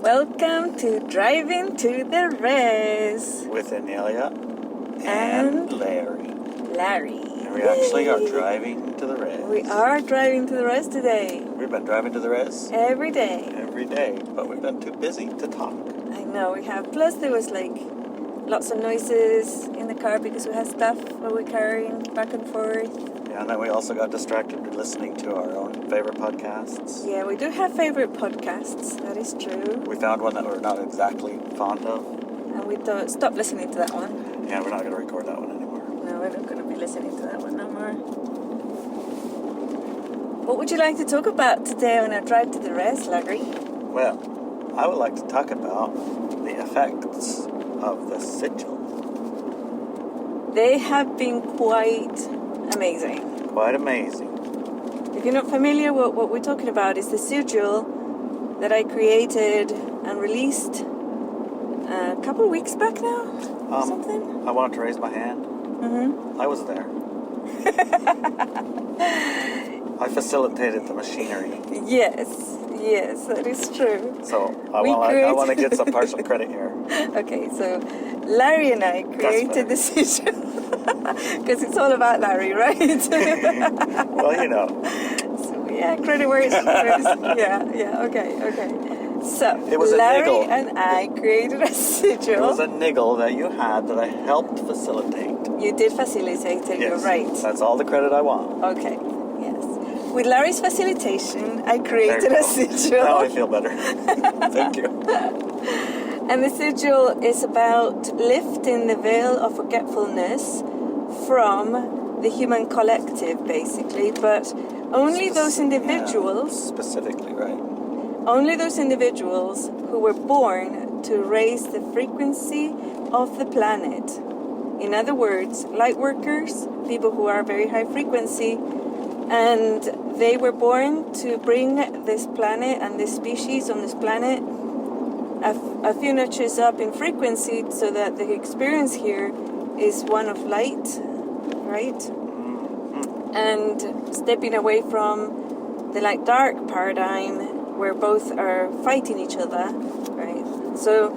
Welcome to Driving to the Res with Inelia and Larry. And we actually are driving to the res. We are driving to the res today. We've been driving to the res every day, but we've been too busy to talk. I know we have. Plus there was lots of noises in the car because we had stuff that we're carrying back and forth. Yeah, and then we also got distracted with listening to our own favorite podcasts. Yeah, we do have favorite podcasts, that is true. We found one that we're not exactly fond of. And we stopped listening to that one. Yeah, we're not going to record that one anymore. No, we're not going to be listening to that one no more. What would you like to talk about today on our drive to the res, Larry? Well, I would like to talk about the effects of the sigil. They have been quite amazing. Quite amazing. If you're not familiar with what we're talking about, is the sigil that I created and released a couple of weeks back now, or something. I wanted to raise my hand. Mm-hmm. I was there. I facilitated the machinery. Yes, that is true. So I want to get some partial credit here. Okay, so Larry and I created the sigil. Because it's all about Larry, right? Well, you know. So, yeah, credit where it's yours. Yeah, okay. So, it was Larry a niggle. And I created a sigil. It was a niggle that you had that I helped facilitate. You did facilitate it, yes, you're right. That's all the credit I want. Okay, yes. With Larry's facilitation, I created a sigil. Now I feel better. Thank you. And the sigil is about lifting the veil of forgetfulness from the human collective, basically, but only those individuals... Yeah, specifically, right. Only those individuals who were born to raise the frequency of the planet. In other words, light workers, people who are very high frequency, and they were born to bring this planet and this species on this planet a few notches up in frequency so that the experience here is one of light, right? Mm-hmm. And stepping away from the light-dark paradigm where both are fighting each other, right? So,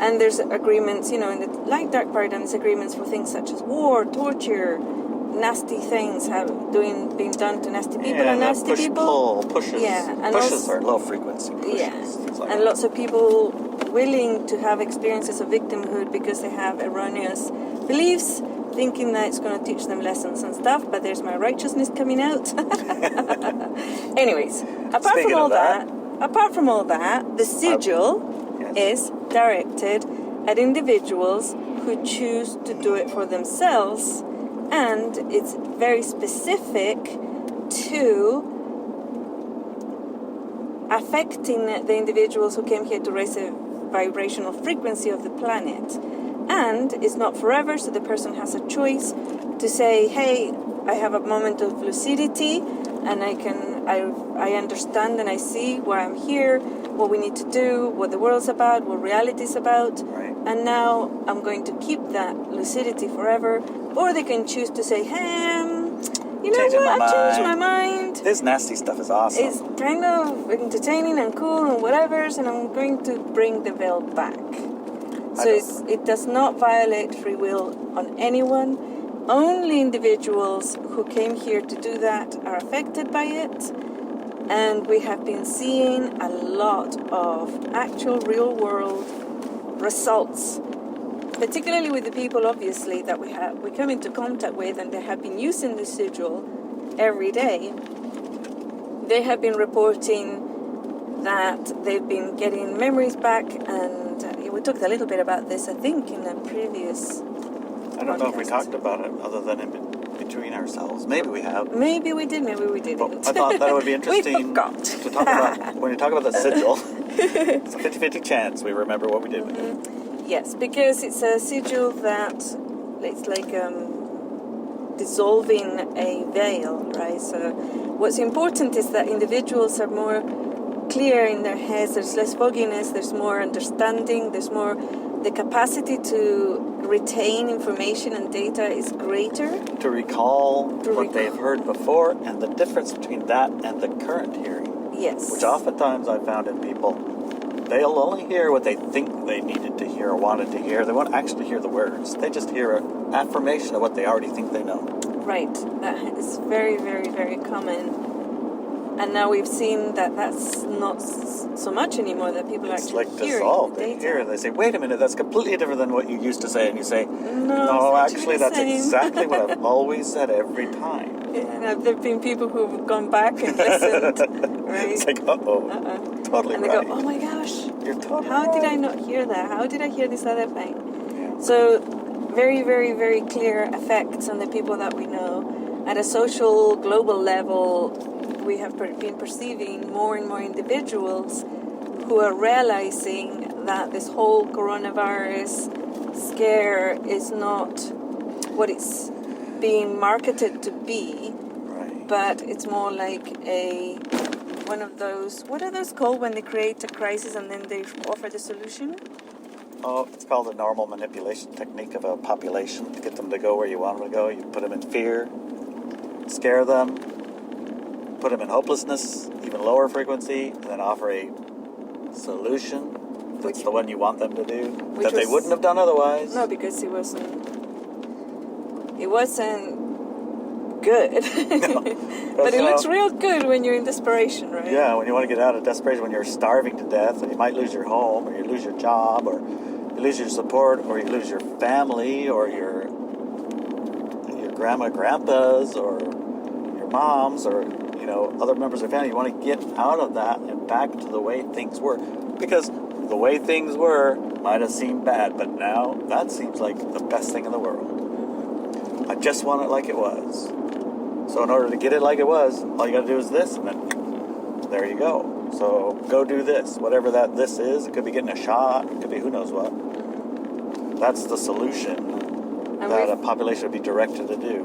and there's agreements, in the light-dark paradigm, there's agreements for things such as war, torture, nasty things being done to nasty people and nasty people. Pushes. Yeah, and pushes are low frequency. Pushes, yeah, like and lots of people willing to have experiences of victimhood because they have erroneous beliefs, thinking that it's going to teach them lessons and stuff. But there's my righteousness coming out. Anyways, apart from all that, the sigil is directed at individuals who choose to do it for themselves. And it's very specific to affecting the individuals who came here to raise a vibrational frequency of the planet. And it's not forever, so the person has a choice to say, hey, I have a moment of lucidity, and I understand and I see why I'm here, what we need to do, what the world's about, what reality is about. Right. And now I'm going to keep that lucidity forever. Or they can choose to say, hey, you know what, I changed my mind. This nasty stuff is awesome. It's kind of entertaining and cool and whatever, and I'm going to bring the veil back. So it does not violate free will on anyone. Only individuals who came here to do that are affected by it. And we have been seeing a lot of actual real world results, particularly with the people, obviously, that we come into contact with, and they have been using the sigil every day. They have been reporting that they've been getting memories back, and we talked a little bit about this, I think, in a previous I don't know if we talked about it other than in between ourselves. Maybe we have. Maybe we did, maybe we didn't. Well, I thought that it would be interesting we forgot. to talk about, when you talk about the sigil, it's a 50-50 chance we remember what we did with it. Yes, because it's a sigil that it's like dissolving a veil, right? So what's important is that individuals are more clear in their heads, there's less fogginess, there's more understanding, there's more, the capacity to retain information and data is greater. To recall what they've heard before, and the difference between that and the current hearing. Yes. Which oftentimes I found in people they'll only hear what they think they needed to hear or wanted to hear. They won't actually hear the words. They just hear an affirmation of what they already think they know. Right. That is very, very, very common. And now we've seen that that's not so much anymore, that people It's actually like hear dissolved. the They data. hear it. They say, wait a minute, that's completely different than what you used to say. And you say, No, it's actually, the that's same. exactly what I've always said every time. Yeah, now there have been people who've gone back and listened, right? It's like, totally and they right. go, oh my gosh, You're totally how right. did I not hear that? How did I hear this other thing? Yeah. So, very, very, very clear effects on the people that we know. At a social, global level, we have been perceiving more and more individuals who are realizing that this whole coronavirus scare is not what it's being marketed to be, Right. but it's more like one of those, what are those called when they create a crisis and then they offer the solution? Oh, it's called the normal manipulation technique of a population to get them to go where you want them to go. You put them in fear, scare them, put them in hopelessness, even lower frequency, and then offer a solution that's the one you want them to do, that they wouldn't have done otherwise. No, because it wasn't good. No, but it looks real good when you're in desperation, right? Yeah, when you want to get out of desperation, when you're starving to death, and you might lose your home, or you lose your job, or you lose your support, or you lose your family, or your grandma, grandpas, or your moms, or other members of family. You want to get out of that and back to the way things were, because the way things were might have seemed bad, but now that seems like the best thing in the world. I just want it like it was. So in order to get it like it was, all you got to do is this, and then there you go. So go do this, whatever this is. It could be getting a shot. It could be who knows what. That's the solution that a population would be directed to do.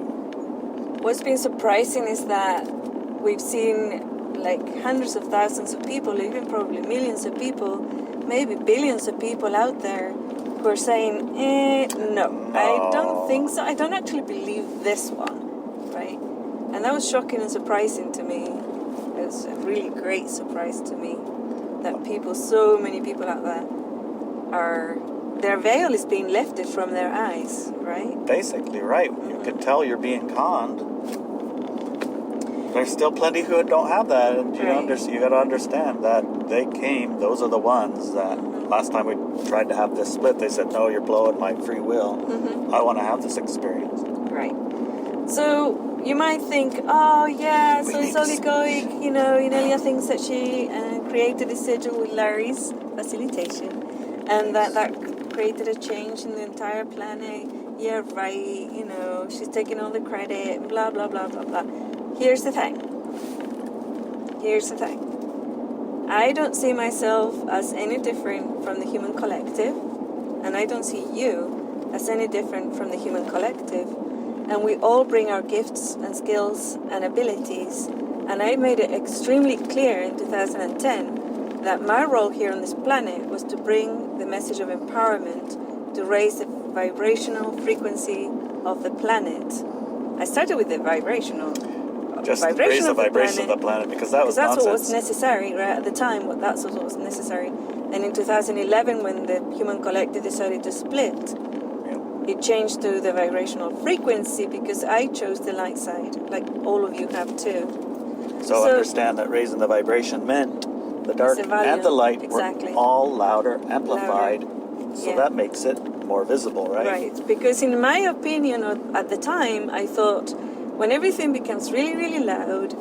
What's been surprising is that we've seen like hundreds of thousands of people, even probably millions of people, maybe billions of people out there who are saying, no, I don't think so. I don't actually believe this one, right? And that was shocking and surprising to me. It was a really great surprise to me that so many people out there their veil is being lifted from their eyes, right? Basically, right. You can tell you're being conned. There's still plenty who don't have that, and you got to understand that they came. Those are the ones that last time we tried to have this split, they said, "No, you're blowing my free will. I want to have this experience." Right. So you might think, "Oh, yeah, so it's all egoic." Inelia thinks that she created this sigil with Larry's facilitation, and that created a change in the entire planet. Yeah, right. She's taking all the credit. Blah blah blah blah blah. Here's the thing. I don't see myself as any different from the human collective, and I don't see you as any different from the human collective. And we all bring our gifts and skills and abilities. And I made it extremely clear in 2010 that my role here on this planet was to bring the message of empowerment, to raise the vibrational frequency of the planet. I started with the vibrational. Just raise the vibration of the planet, because that's what was necessary, right? At the time, that's what was necessary. And in 2011, when the human collective decided to split, it changed to the vibrational frequency, because I chose the light side, like all of you have too. So understand that raising the vibration meant the dark and the light were all louder, amplified, so that makes it more visible, right? Right, because in my opinion, at the time, I thought, when everything becomes really, really loud,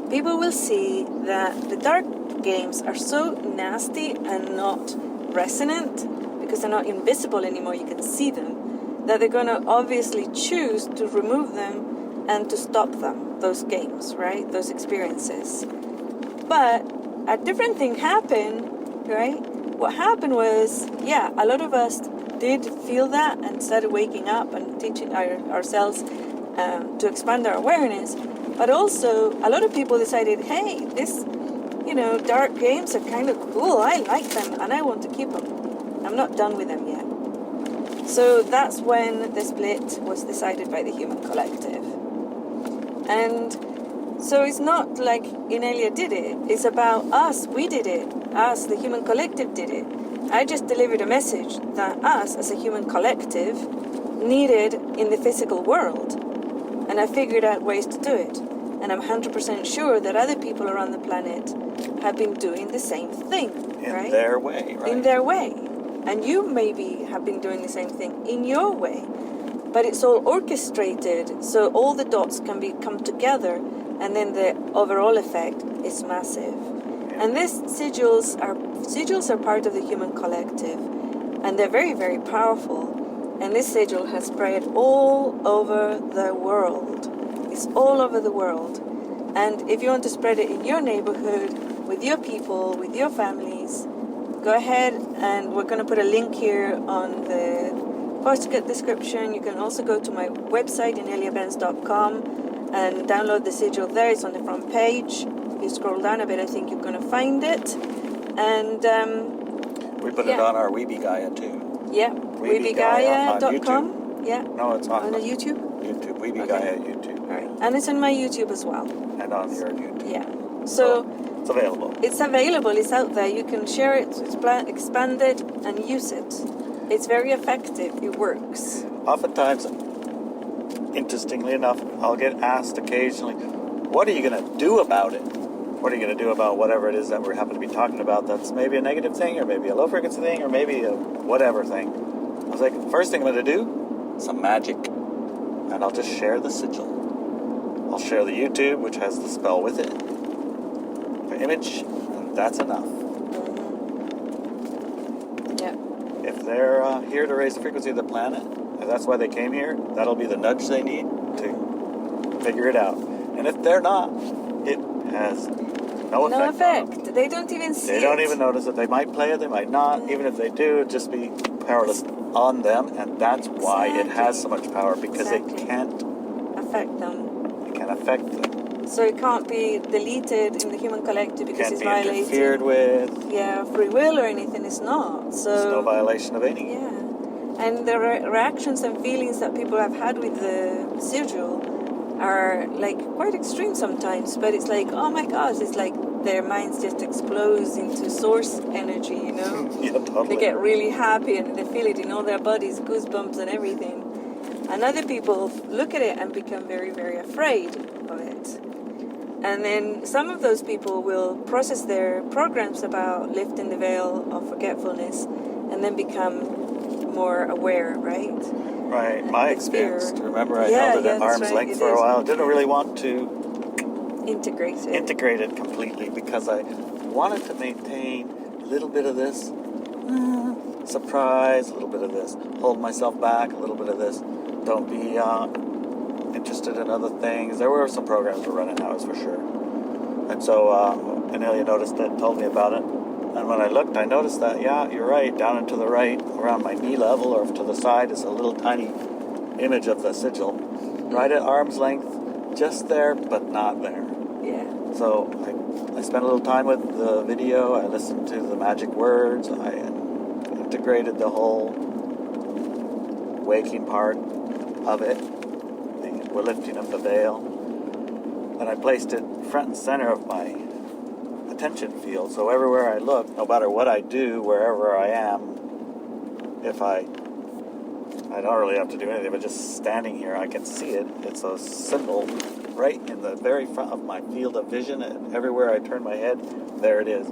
people will see that the dark games are so nasty and not resonant, because they're not invisible anymore, you can see them, that they're going to obviously choose to remove them and to stop them, those games, right? Those experiences. But a different thing happened, right? What happened was, a lot of us did feel that and started waking up and teaching ourselves to expand our awareness, but also a lot of people decided, hey, this, dark games are kind of cool. I like them and I want to keep them. I'm not done with them yet. So that's when the split was decided by the human collective. And So it's not like Inelia did it. It's about us. We did it. Us, the human collective, did it. I just delivered a message that us, as a human collective, needed in the physical world. And I figured out ways to do it. And I'm 100% sure that other people around the planet have been doing the same thing, right? In their way, right? In their way. And you maybe have been doing the same thing in your way. But it's all orchestrated, so all the dots can come together, and then the overall effect is massive. And these sigils are part of the human collective, and they're very, very powerful. And this sigil has spread all over the world. It's all over the world. And if you want to spread it in your neighborhood, with your people, with your families, go ahead, and we're going to put a link here on the podcast description. You can also go to my website, ineliabenz.com, and download the sigil there. It's on the front page. If you scroll down a bit, I think you're going to find it. And we put it on our Weeby Gaia too. Yeah, weebygaia.com. Yeah. No, it's on YouTube? YouTube, Weeby Gaia YouTube. All right. And it's on my YouTube as well. And on your YouTube. Yeah. So it's available. It's available. It's out there. You can share it, expand it, and use it. It's very effective. It works. Oftentimes, interestingly enough, I'll get asked occasionally, what are you going to do about it? What are you going to do about whatever it is that we happen to be talking about that's maybe a negative thing, or maybe a low frequency thing, or maybe a whatever thing? I was like, first thing I'm going to do, some magic. And I'll just share the sigil. I'll share the YouTube, which has the spell with it, the image, and that's enough. Yeah. If they're here to raise the frequency of the planet, if that's why they came here, that'll be the nudge they need to figure it out. And if they're not, it has no effect. They don't even see it. They don't even notice it. They might play it, they might not. Even if they do, it'd just be powerless on them. And that's why it has so much power, because it can't affect them. It can't affect them. So it can't be deleted in the human collective because it's violating. Can't be interfered with. Yeah, free will or anything. It's not. So there's no violation of any. Yeah. And the reactions and feelings that people have had with the sigil are like quite extreme sometimes, but it's like, oh my gosh, it's like their minds just explodes into source energy, you know? Yeah, totally. They get really happy and they feel it in all their bodies, goosebumps and everything. And other people look at it and become very, very afraid of it. And then some of those people will process their programs about lifting the veil of forgetfulness and then become more aware, right? Right, my experience. Remember, I held it at arm's length for a while. Didn't really want to integrate it completely, because I wanted to maintain a little bit of this surprise, a little bit of this, hold myself back, a little bit of this, don't be interested in other things. There were some programs we're running now, for sure. And so Inelia noticed it, told me about it. And when I looked, I noticed that, yeah, you're right, down and to the right, around my knee level or to the side is a little tiny image of the sigil. Right at arm's length, just there, but not there. Yeah. So I spent a little time with the video. I listened to the magic words. I integrated the whole waking part of it, the lifting of the veil. And I placed it front and center of my attention field, so everywhere I look, no matter what I do, wherever I am, if I don't really have to do anything, but just standing here, I can see it. It's a symbol right in the very front of my field of vision, and everywhere I turn my head, there it is.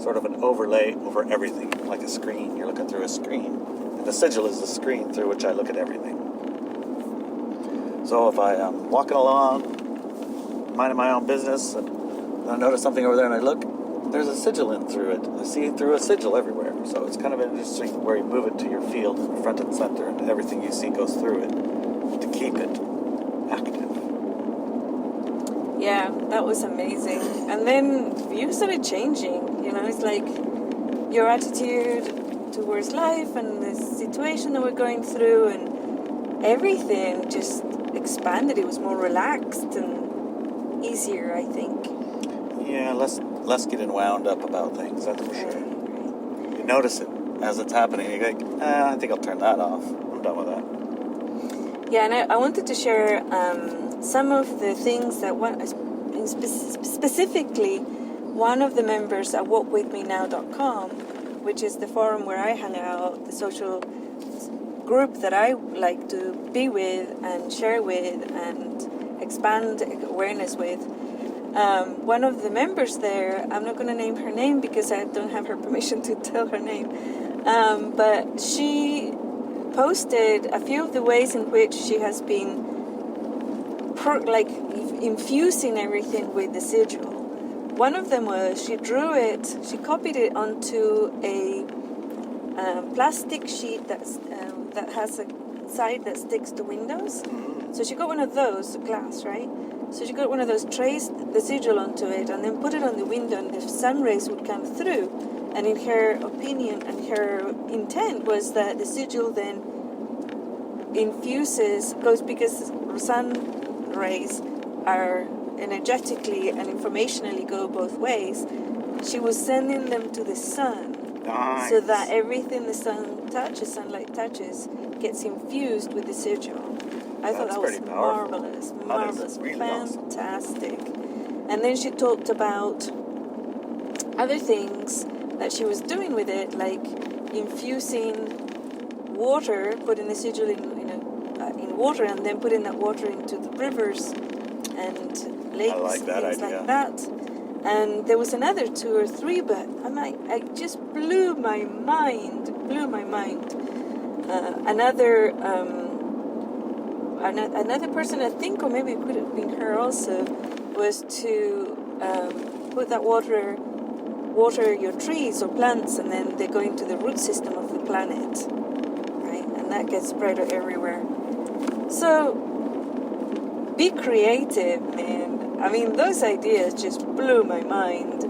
Sort of an overlay over everything, like a screen. You're looking through a screen, and the sigil is the screen through which I look at everything. So if I am walking along, minding my own business, and I notice something over there and I look, there's a sigil in through it. I see through a sigil everywhere. So it's kind of interesting where you move it to your field, front and center, and everything you see goes through it to keep it active. Yeah, that was amazing. And then you started changing. You know, it's like your attitude towards life and the situation that we're going through, and everything just expanded. It was more relaxed and easier, I think. Yeah, less getting wound up about things, that's for sure. You notice it as it's happening. You go, I think I'll turn that off. I'm done with that. Yeah, and I wanted to share some of the things that specifically, one of the members at walkwithmenow.com, which is the forum where I hang out, the social group that I like to be with and share with and expand awareness with. One of the members there, I'm not going to name her name because I don't have her permission to tell her name, but she posted a few of the ways in which she has been infusing everything with the sigil. One of them was she copied it onto a plastic sheet that has a side that sticks to windows. So she got one of those, glass, right? So she got one of those, traced the sigil onto it, and then put it on the window, and the sun rays would come through. And in her opinion and her intent was that the sigil then because sun rays are energetically and informationally go both ways. She was sending them to the sun. Nice. So that everything the sunlight touches, gets infused with the sigil. I thought that was marvelous, really fantastic. Awesome. And then she talked about other things that she was doing with it, like infusing water, putting the sigil in water, and then putting that water into the rivers and lakes. I like that things idea. like that. And there was another 2 or 3, but I just blew my mind. Another person, I think, or maybe it could have been her also, was to put that water your trees or plants, and then they go into the root system of the planet, right? And that gets spread everywhere. So be creative, man. I mean, those ideas just blew my mind,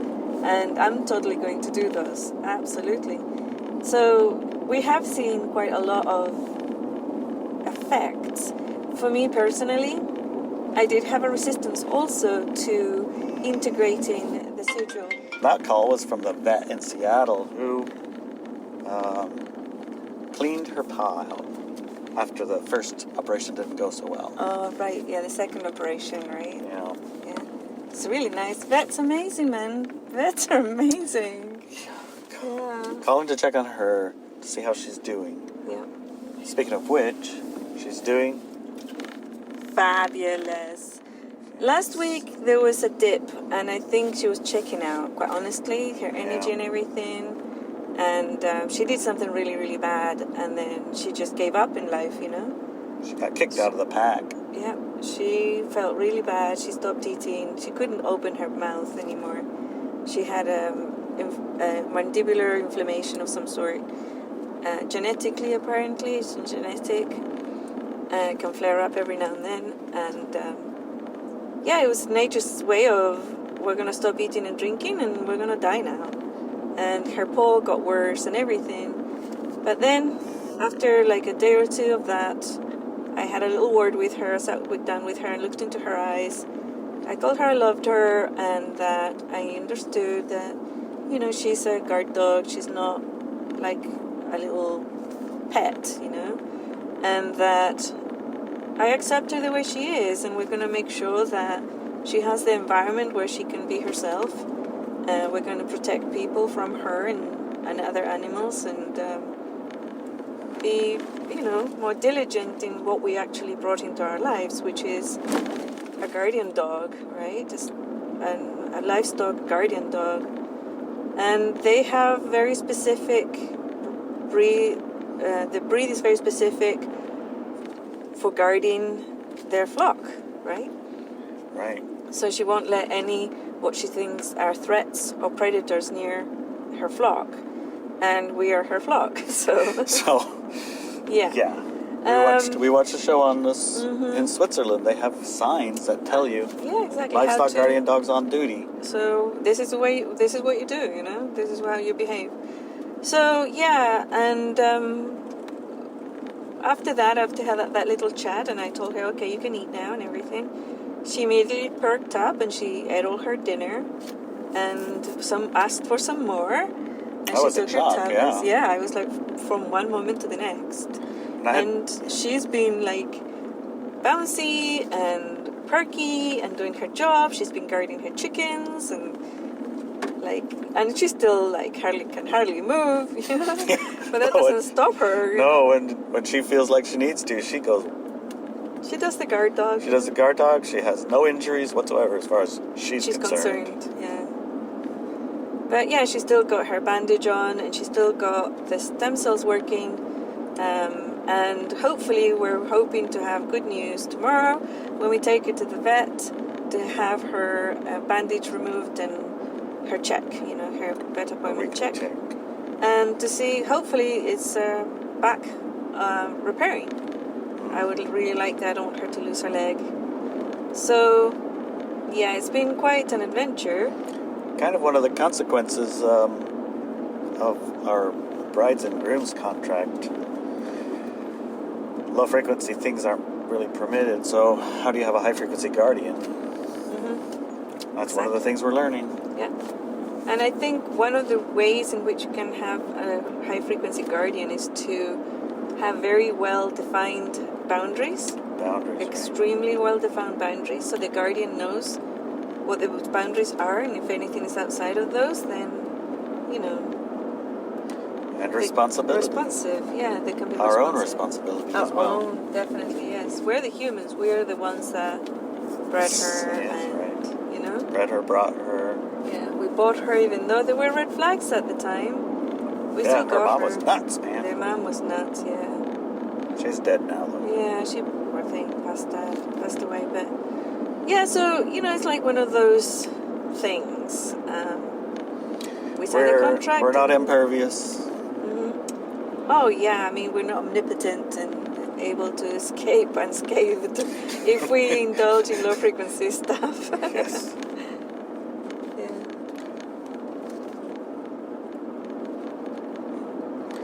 and I'm totally going to do those, absolutely. So we have seen quite a lot of effects. For me personally, I did have a resistance also to integrating the sigil. That call was from the vet in Seattle who cleaned her pile after the first operation didn't go so well. Oh, right. Yeah, the second operation, right? Yeah. It's really nice. Vet's amazing, man. Vets are amazing. Yeah. Calling to check on her to see how she's doing. Yeah. Speaking of which, she's doing fabulous. Last week there was a dip, and I think she was checking out, quite honestly, her energy and everything. And she did something really, really bad, and then she just gave up in life, She got kicked out of the pack. Yeah, she felt really bad. She stopped eating. She couldn't open her mouth anymore. She had a mandibular inflammation of some sort. Genetically, apparently, it's genetic. It can flare up every now and then. And it was nature's way of, we're going to stop eating and drinking, and we're going to die now. And her paw got worse and everything. But then, after like a day or two of that, I had a little word with her, sat down with her and looked into her eyes. I told her I loved her, and that I understood that, she's a guard dog. She's not like a little pet, and that I accept her the way she is, and we're going to make sure that she has the environment where she can be herself. We're going to protect people from her and other animals, and be, more diligent in what we actually brought into our lives, which is a guardian dog, right? Just a livestock guardian dog. And they have very specific breed. The breed is very specific for guarding their flock, right? Right. So she won't let any what she thinks are threats or predators near her flock, and we are her flock. So yeah. We watched a show on this in Switzerland. They have signs that tell you exactly livestock guardian dogs on duty. So this is what you do. This is how you behave. So and after that little chat, and I told her, okay, you can eat now and everything. She immediately perked up and she ate all her dinner, and asked for some more. And I was in shock, I was like from one moment to the next. And she's been like bouncy and perky and doing her job. She's been guarding her chickens and she still can hardly move, you know. But that doesn't stop her. No, when she feels like she needs to, she goes. She does the guard dog. She does the guard dog. She has no injuries whatsoever as far as she's concerned. Yeah. But yeah, she's still got her bandage on, and she's still got the stem cells working. And hopefully we're hoping to have good news tomorrow when we take her to the vet to have her bandage removed and her check, you know, her vet appointment check. And to see, hopefully it's back repairing. I would really like that. I don't want her to lose her leg. So, yeah, it's been quite an adventure. Kind of one of the consequences of our brides and grooms contract. Low frequency things aren't really permitted, so how do you have a high frequency guardian? Mm-hmm. That's one of the things we're learning. Yeah. And I think one of the ways in which you can have a high frequency guardian is to have very well defined boundaries. Extremely well defined boundaries, so the guardian knows what those boundaries are, and if anything is outside of those, then, you know. And responsibility. Responsive, yeah, they can be our own responsibility as well. Our own, definitely, yes. We're the humans. We're the ones that bred her, right. You know. Bred her, brought her. Yeah, we bought her even though there were red flags at the time. We still got her. Her mom was nuts, man. Their mom was nuts, yeah. She's dead now, though. Yeah, she, poor thing, passed away. But yeah, so you know, it's like one of those things. We signed a contract. We're not impervious. Oh yeah, I mean we're not omnipotent and able to escape unscathed if we indulge in low frequency stuff. Yes. Yeah.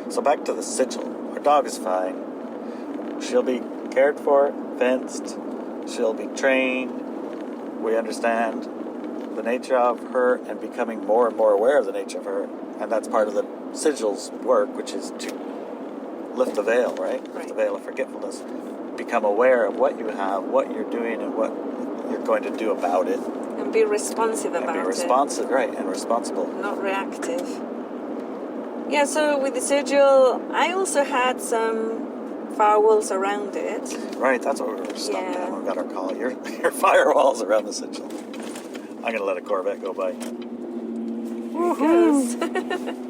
So back to the sigil. Our dog is fine. She'll be cared for, fenced. She'll be trained. We understand the nature of her and becoming more and more aware of the nature of her. And that's part of the sigil's work, which is to lift the veil, right? Lift the veil of forgetfulness. Become aware of what you have, what you're doing, and what you're going to do about it. And be responsive about it. And be responsive, right, and responsible. Not reactive. Yeah, so with the sigil, I also had some firewalls around it. Right, that's what we were stuck at when we got our call. Your firewalls around the sigil. I'm going to let a Corvette go by. Woohoo!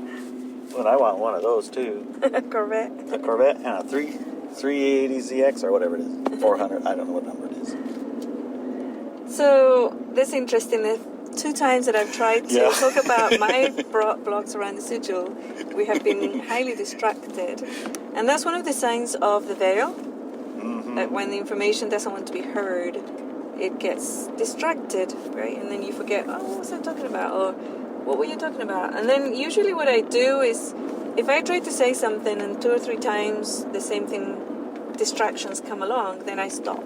But I want one of those too. A Corvette. A Corvette and a 380ZX or whatever it is. 400, I don't know what number it is. So, this is interesting. The 2 times that I've tried to talk about my blogs around the sigil, we have been highly distracted. And that's one of the signs of the veil. Mm-hmm. That when the information doesn't want to be heard, it gets distracted, right? And then you forget, oh, what was I talking about? Or what were you talking about? And then usually what I do is, if I try to say something and 2 or 3 times the same thing, distractions come along, then I stop.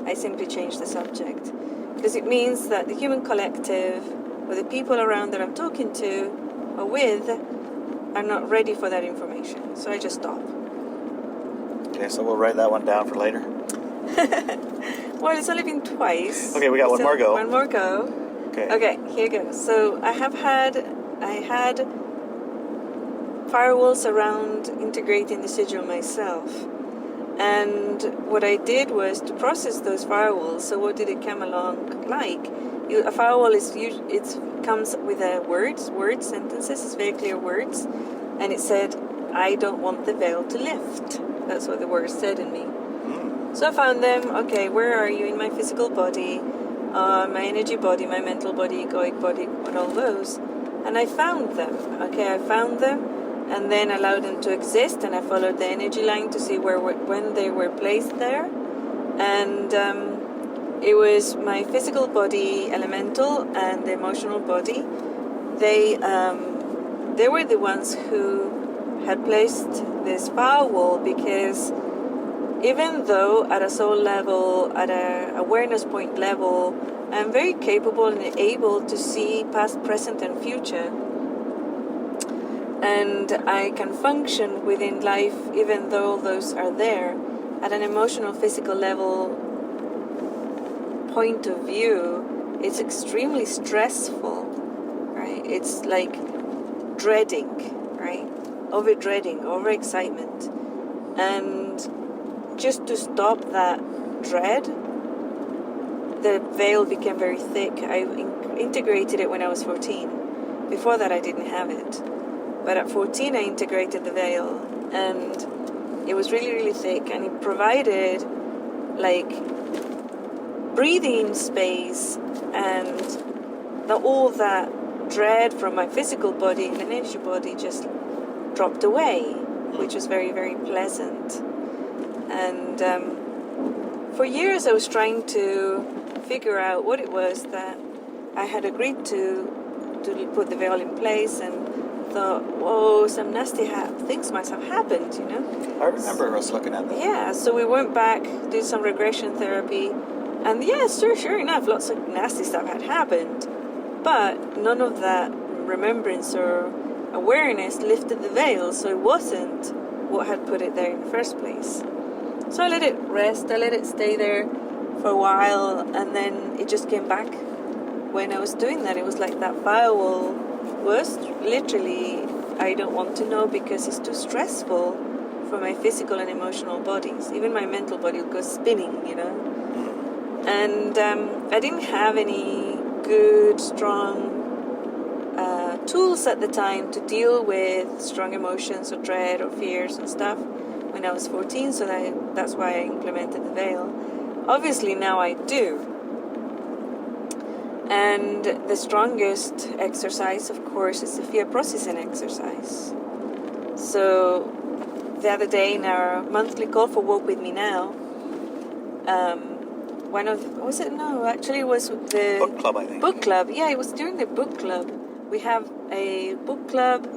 I simply change the subject. Because it means that the human collective, or the people around that I'm talking to or with, are not ready for that information. So I just stop. Okay, so we'll write that one down for later. Well, it's only been twice. Okay, we got one more go. One more go. Okay, here goes. So I had firewalls around integrating the sigil myself. And what I did was to process those firewalls. So what did it come along like? A firewall comes with words, sentences, it's very clear words. And it said, I don't want the veil to lift. That's what the words said in me. So I found them. Okay, where are you in my physical body, my energy body, my mental body, egoic body, and all those? And I found them. Okay, I found them, and then allowed them to exist. And I followed the energy line to see when they were placed there. And it was my physical body, elemental, and the emotional body. They were the ones who had placed this firewall because even though at a soul level, at an awareness point level, I'm very capable and able to see past, present, and future. And I can function within life even though those are there. At an emotional, physical level, point of view, it's extremely stressful, right? It's like dreading, right? Over-dreading, over-excitement. And just to stop that dread, the veil became very thick. I integrated it when I was 14. Before that, I didn't have it. But at 14, I integrated the veil, and it was really, really thick, and it provided like breathing space, and all that dread from my physical body and energy body just dropped away, which was very, very pleasant. And for years I was trying to figure out what it was that I had agreed to put the veil in place, and thought, whoa, some nasty things must have happened, you know? I remember us looking at that. Yeah, so we went back, did some regression therapy, and yes, sure enough, lots of nasty stuff had happened, but none of that remembrance or awareness lifted the veil, so it wasn't what had put it there in the first place. So I let it rest, I let it stay there for a while, and then it just came back when I was doing that. It was like that firewall was literally, I don't want to know because it's too stressful for my physical and emotional bodies. Even my mental body would go spinning, you know. And I didn't have any good, strong tools at the time to deal with strong emotions or dread or fears and stuff when I was 14, so that's why I implemented the veil. Obviously now I do. And the strongest exercise, of course, is the fear processing exercise. So the other day in our monthly call for Walk With Me Now, it was the book club, I think. Book club, yeah, it was during the book club. We have a book club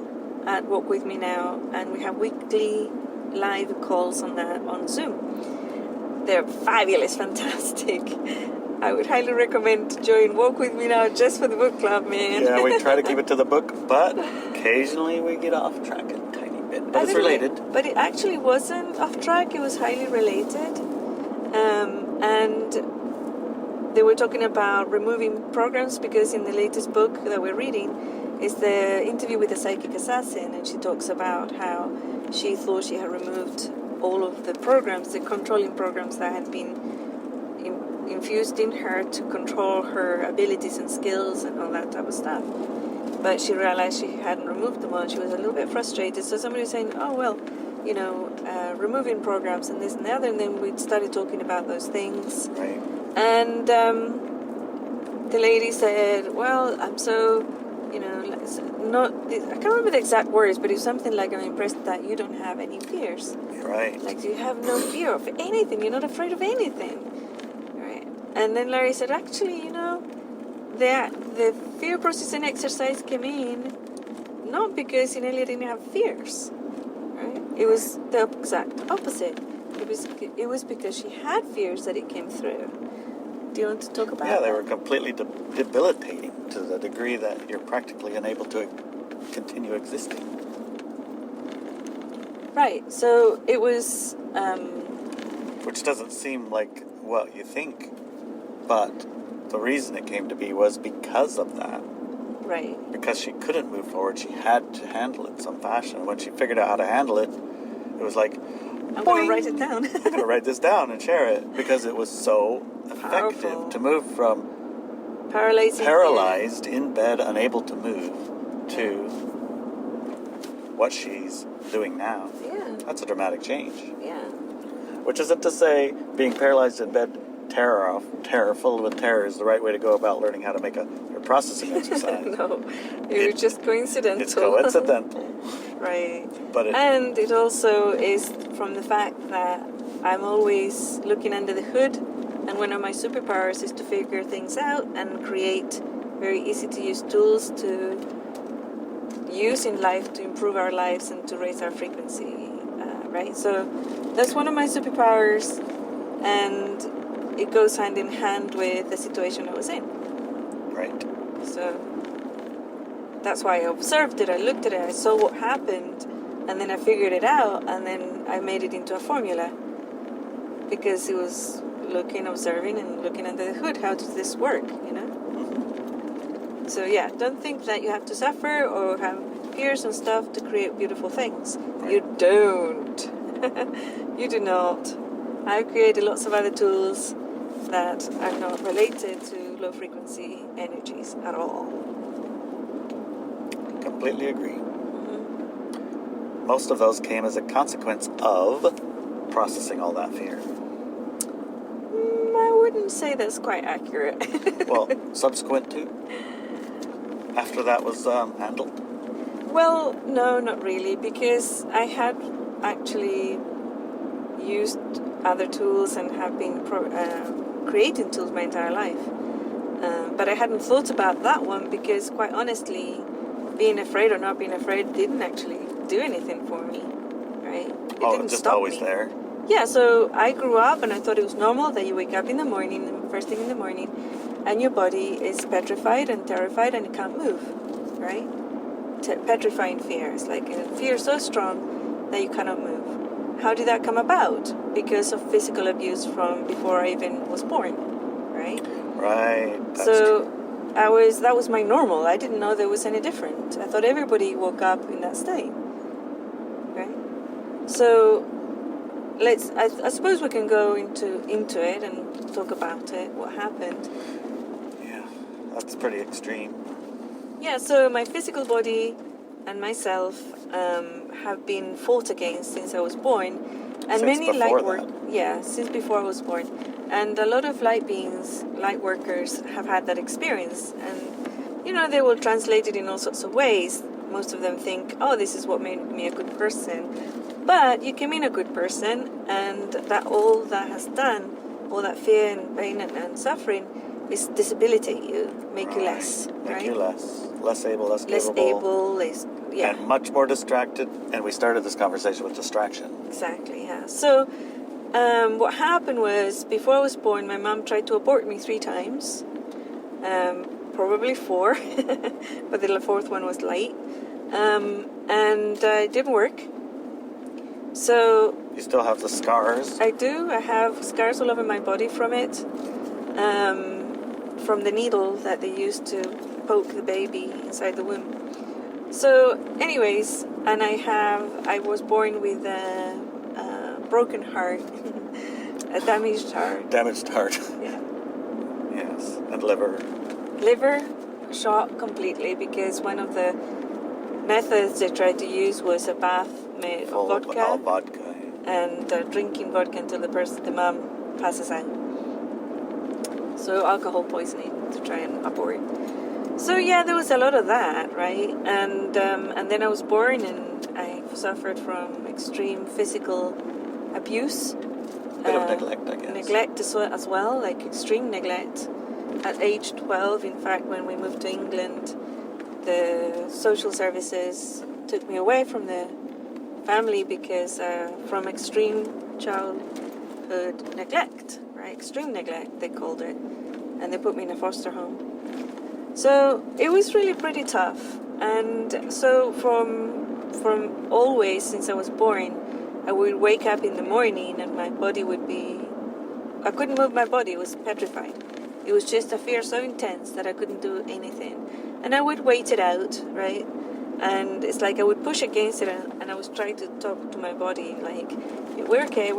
at Walk With Me Now, and we have weekly live calls on that on Zoom. They're fabulous, fantastic. I would highly recommend to join Walk With Me Now just for the book club, man. Yeah, we try to keep it to the book, but occasionally we get off track a tiny bit. But it's related. But it actually wasn't off track. It was highly related. And they were talking about removing programs, because in the latest book that we're reading is the interview with the psychic assassin, and she talks about how she thought she had removed all of the programs, the controlling programs that had been infused in her to control her abilities and skills and all that type of stuff. But she realized she hadn't removed them all, and she was a little bit frustrated. So somebody was saying, oh, well, you know, removing programs and this and the other. And then we started talking about those things. Right. And the lady said, well, I'm so, you know, I can't remember the exact words, but it was something like, I'm impressed that you don't have any fears. Right. Like, you have no fear of anything. You're not afraid of anything. And then Larry said, actually, you know, the fear processing exercise came in not because Inelia didn't have fears, right? It was the exact opposite. It was because she had fears that it came through. Do you want to talk about that? Yeah, they were completely debilitating to the degree that you're practically unable to continue existing. Right, so it was... which doesn't seem like what you think. But the reason it came to be was because of that. Right. Because she couldn't move forward, she had to handle it in some fashion. And when she figured out how to handle it, it was like, I'm going to write it down. I'm going to write this down and share it, because it was so effective. Powerful. To move from paralyzed in bed, unable to move, to what she's doing now. Yeah. That's a dramatic change. Yeah. Which isn't to say being paralyzed in bed, filled with terror, is the right way to go about learning how to make a processing exercise. No, it was just coincidental. It's coincidental. Right. And it also is from the fact that I'm always looking under the hood, and one of my superpowers is to figure things out and create very easy to use tools to use in life to improve our lives and to raise our frequency, right? So that's one of my superpowers, and it goes hand in hand with the situation I was in. Right. So that's why I observed it, I looked at it, I saw what happened, and then I figured it out, and then I made it into a formula, because it was looking, observing, and looking under the hood. How does this work? So yeah, don't think that you have to suffer or have fears and stuff to create beautiful things. Right. You don't. You do not. I've created lots of other tools that are not related to low frequency energies at all. Completely agree. Most of those came as a consequence of processing all that fear. I wouldn't say that's quite accurate. Well, subsequent to? After that was handled? Well, no, not really, because I had actually used other tools and have been creating tools my entire life. But I hadn't thought about that one because, quite honestly, being afraid or not being afraid didn't actually do anything for me, right? It didn't just stop always me. there? Yeah, so I grew up and I thought it was normal that you wake up in the morning, first thing in the morning, and your body is petrified and terrified and it can't move, right? Petrifying fear. It's like a fear so strong that you cannot move. How did that come about? Because of physical abuse from before I even was born, right? Right. That's So true. that was my normal. I didn't know there was any different. I thought everybody woke up in that state, right? So I suppose we can go into it and talk about it, what happened. Yeah, that's pretty extreme. Yeah, so my physical body and myself have been fought against since I was born, and Since many before light work. that? Yeah, since before I was born, and a lot of light beings, light workers, have had that experience, and they will translate it in all sorts of ways. Most of them think, "Oh, this is what made me a good person," but you came in a good person, and that all that has done, all that fear and pain and suffering, is disability. You make you less, Make right? you less able, less capable. Less able, yeah. And much more distracted. And we started this conversation with distraction. Exactly, yeah. So, what happened was, before I was born, my mom tried to abort me 3 times. Probably 4, but the fourth one was late. And it didn't work. So... You still have the scars? I do. I have scars all over my body from it. From the needle that they used to poke the baby inside the womb. So, anyways, and I was born with a broken heart, a damaged heart. Damaged heart. Yeah. Yes, and liver. Liver shot completely because one of the methods they tried to use was a bath made of vodka. All vodka. And drinking vodka until the mom passes out. So alcohol poisoning to try and abort. So yeah, there was a lot of that, right? And then I was born and I suffered from extreme physical abuse. Bit of neglect, I guess. Neglect as well, like extreme neglect. At age 12, in fact, when we moved to England, the social services took me away from the family because from extreme childhood neglect, right? Extreme neglect, they called it. And they put me in a foster home. So it was really pretty tough. And so from always, since I was born, I would wake up in the morning and my body would be... I couldn't move my body. It was petrified. It was just a fear so intense that I couldn't do anything. And I would wait it out, right? And it's like I would push against it and I was trying to talk to my body like, we're okay,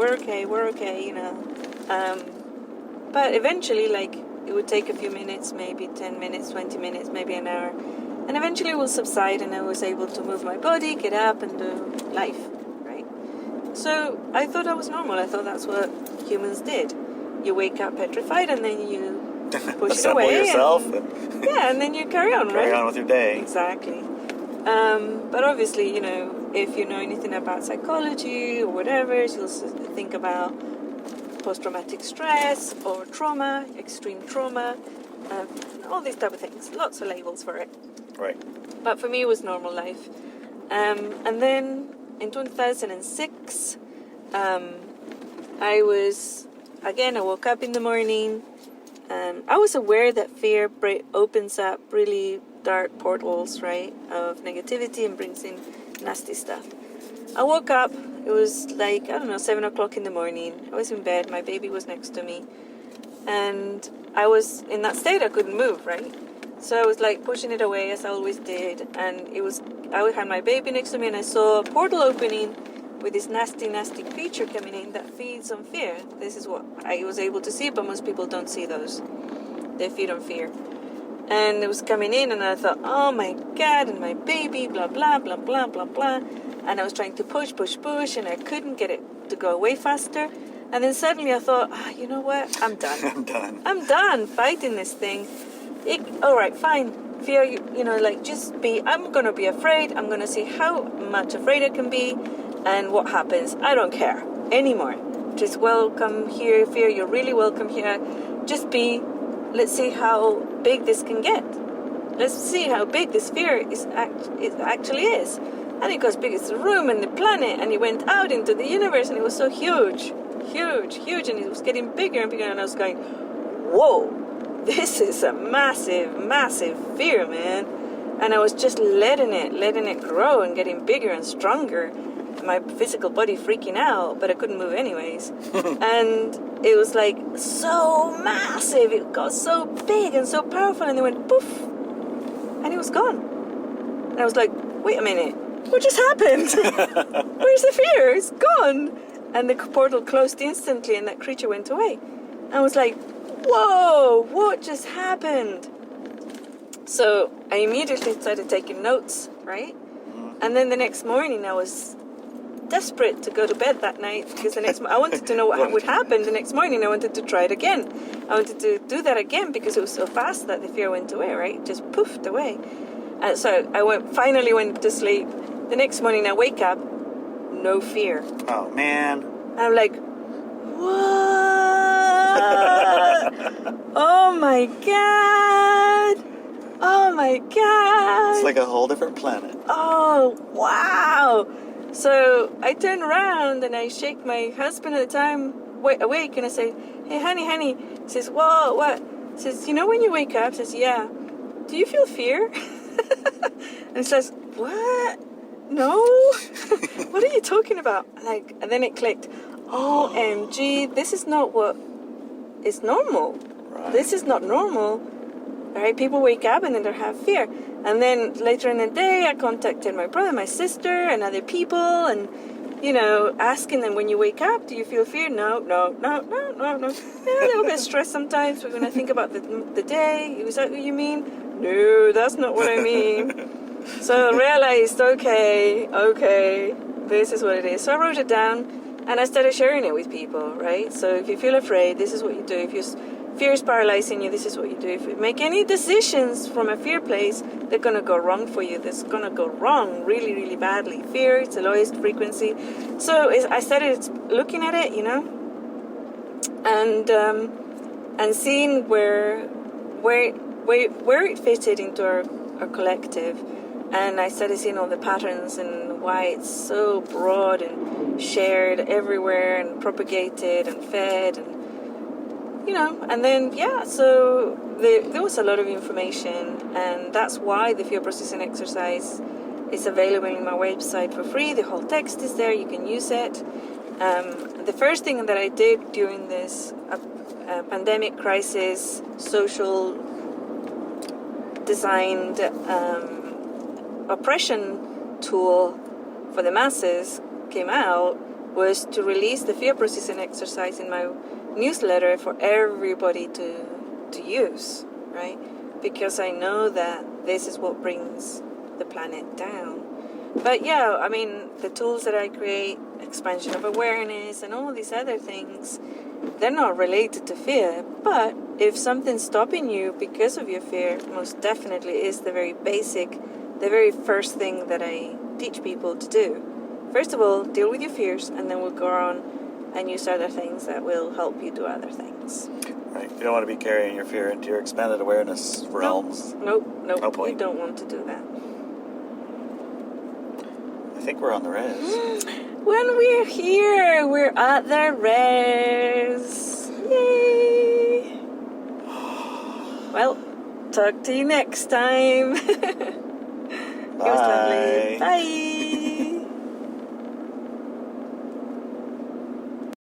But eventually, like, it would take a few minutes, maybe 10 minutes, 20 minutes, maybe an hour. And eventually it will subside and I was able to move my body, get up and do life, right? So I thought that was normal. I thought that's what humans did. You wake up petrified and then you push it away. Yourself. And then you carry on, right? Carry on with your day. Exactly. But obviously, if you know anything about psychology or whatever, you'll think about post-traumatic stress or trauma, extreme trauma, all these type of things. Lots of labels for it. Right. But for me, it was normal life. And then in 2006, I woke up in the morning. I was aware that fear opens up really dark portals, right, of negativity and brings in nasty stuff. I woke up. It was like, I don't know, 7 o'clock in the morning. I was in bed. My baby was next to me. And I was in that state I couldn't move, right? So I was like pushing it away as I always did. And I had my baby next to me and I saw a portal opening with this nasty, nasty creature coming in that feeds on fear. This is what I was able to see, but most people don't see those. They feed on fear. And it was coming in and I thought, oh my God, and my baby, blah, blah, blah, blah, blah, blah. And I was trying to push, and I couldn't get it to go away faster. And then suddenly I thought, you know what? I'm done. I'm done fighting this thing. All right, fine. Fear, I'm going to be afraid. I'm going to see how much afraid I can be and what happens. I don't care anymore. Just welcome here, fear. You're really welcome here. Just be. Let's see how big this can get. Let's see how big this fear actually is. And it got as big as the room and the planet, and it went out into the universe, and it was so huge, and it was getting bigger and bigger, and I was going, whoa, this is a massive, massive fear, man. And I was just letting it grow and getting bigger and stronger. My physical body freaking out, but I couldn't move anyways. And it was like so massive. It got so big and so powerful, and it went poof, and it was gone. And I was like, wait a minute, what just happened? Where's the fear? It's gone. And the portal closed instantly, and that creature went away. I was like, whoa, what just happened? So I immediately started taking notes, right? And then the next morning I was desperate to go to bed that night because I wanted to know what would happen the next morning. I wanted to try it again. I wanted to do that again because it was so fast that the fear went away, right? Just poofed away. And so I finally went to sleep. The next morning I wake up, no fear. Oh man. And I'm like, what? Oh my God. Oh my God. It's like a whole different planet. Oh, wow. So I turn around and I shake my husband at the time awake and I say, hey, honey. He says, whoa, what? He says, you know when you wake up? He says, yeah. Do you feel fear? And he says, what? No? What are you talking about? And then it clicked. OMG, this is not what is normal. Right. This is not normal. Right? People wake up and then they have fear. And then later in the day, I contacted my brother, my sister, and other people, and, asking them, when you wake up, do you feel fear? No. Yeah, a little bit stressed sometimes. We're going to think about the day. Is that what you mean? No, that's not what I mean. So I realized, okay, this is what it is. So I wrote it down, and I started sharing it with people, right? So if you feel afraid, this is what you do. If fear is paralyzing you, this is what you do. If you make any decisions from a fear place, they're going to go wrong for you. That's going to go wrong really, really badly. Fear, it's the lowest frequency. So I started looking at it, and seeing where it fitted into our collective. And I started seeing all the patterns and why it's so broad and shared everywhere and propagated and fed and and then, so there was a lot of information, and that's why the fear processing exercise is available in my website for free. The whole text is there. You can use it. The first thing that I did during this pandemic crisis, social designed oppression tool for the masses came out was to release the fear processing exercise in my newsletter for everybody to use, right? Because I know that this is what brings the planet down. But the tools that I create, expansion of awareness and all these other things, they're not related to fear. But if something's stopping you because of your fear, most definitely is the very basic, the very first thing that I teach people to do. First of all, deal with your fears, and then we'll go on and use other things that will help you do other things. Right. You don't want to be carrying your fear into your expanded awareness realms. Nope. No point. We don't want to do that. I think we're on the res. When we're here, we're at the res. Yay! Well, talk to you next time. It was lovely. Bye.